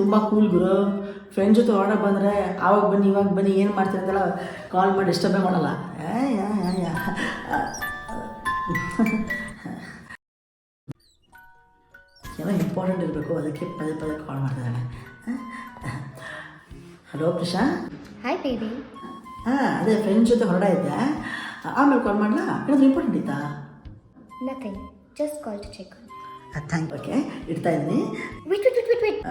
ತುಂಬ ಕೂಲ್ ಗುರು. ಫ್ರೆಂಡ್ ಜೊತೆ ಹೊರಡಕ್ಕೆ ಬಂದರೆ ಆವಾಗ ಬನ್ನಿ ಇವಾಗ ಬನ್ನಿ ಏನು ಮಾಡ್ತೀರಿ ಅಂತೆಲ್ಲ ಕಾಲ್ ಮಾಡಿ ಡಿಸ್ಟರ್ಬೇ ಮಾಡಲ್ಲ. ಏನೋ ಇಂಪಾರ್ಟೆಂಟ್ ಇರಬೇಕು, ಅದಕ್ಕೆ ಪದೇ ಪದೇ ಕಾಲ್ ಮಾಡ್ತಿದ್ದಾಳೆ. ಹಲೋ ಪ್ರಿಷಾ. Hi baby. ಅದೇ ಫ್ರೆಂಡ್ಸ್ ಜೊತೆ ಹೊರಡ ಇದ್ದೆ, ಆಮೇಲೆ ಕಾಲ್ ಮಾಡಲಾ? ಏನಾದರೂ ಇಂಪಾರ್ಟೆಂಟ್ ಇತ್ತಾ? Nothing, just call to check. Thank you. Okay, ಇಡ್ತಾ ಇದ್ದೀನಿ. ವೇಟ್.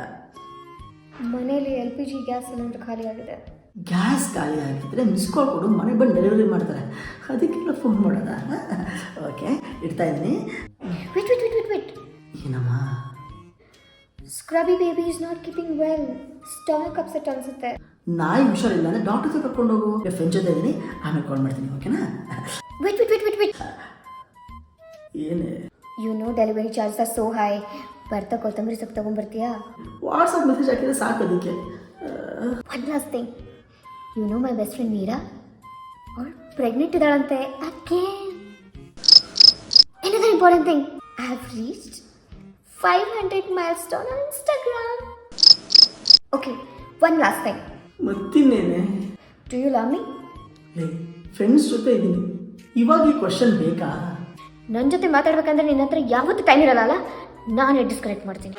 ಮನೇಲಿ LPG ಗ್ಯಾಸ್ ಸಿಲಿಂಡರ್ ಖಾಲಿ ಆಗಿದೆ. ಗ್ಯಾಸ್ ಖಾಲಿ ಆಗಿದ್ದರೆ ಮಿಸ್ ಕಾಲ್ ಕೊಡು, ಮನೆಗೆ ಬಂದು ಡೆಲಿವರಿ ಮಾಡ್ತಾರೆ, ಅದಕ್ಕೆಲ್ಲ ಫೋನ್ ಮಾಡೋದ? ಓಕೆ, ಇಡ್ತಾ ಇದ್ದೀನಿ. ವೇಟ್. ಏನಮ್ಮ? Scrubby baby is not keeping well. Stomach upset ಅನ್ಸುತ್ತೆ. ನಾಯಿ ಹುಷಾರಿಲ್ಲ ಅಂದರೆ ಡಾಕ್ಟರ್ ಹತ್ರ ಕರ್ಕೊಂಡು ಹೋಗು. ಫ್ರೆಂಡ್ ಜೊತೆ ಇದ್ದೀನಿ, ಆಮೇಲೆ ಕಾಲ್ ಮಾಡ್ತೀನಿ. ಓಕೆನಾ? ವೇಟ್. ಏನೇ? You know delivery charges are so high. ಬರ್ತಾ ಕೊತ್ತಂಬರಿ ಸೊಪ್ಪು ತೊಗೊಂಡ್ಬರ್ತೀಯಾ? ವಾಟ್ಸಪ್ ಮೆಸೇಜ್ ಹಾಕಿದ್ರೆ ಸಾಕು ಅದಕ್ಕೆ. One last thing, you know my best friend Meera, ಅವಳು ಪ್ರೆಗ್ನೆಂಟ್ ಇದ್ದಾಳಂತೆ. Again another important thing, I have reached 500 milestone on Instagram. Okay, one last thing. ಮತ್ತಿನ್ನೇನೆ? Do you love me? Friends ಜೊತೆ ಇದ್ದೀನಿ, ಇವಾಗ ಈ ಕ್ವಶನ್ ಬೇಕಾ? ನನ್ನ ಜೊತೆ ಮಾತಾಡ್ಬೇಕಂದ್ರೆ ನಿನ್ನ ಹತ್ರ ಯಾವತ್ತೂ ಟೈಮ್ ಇರಲ್ಲ. ನಾನೇ ಡಿಸ್ಕನೆಕ್ಟ್ ಮಾಡ್ತೀನಿ.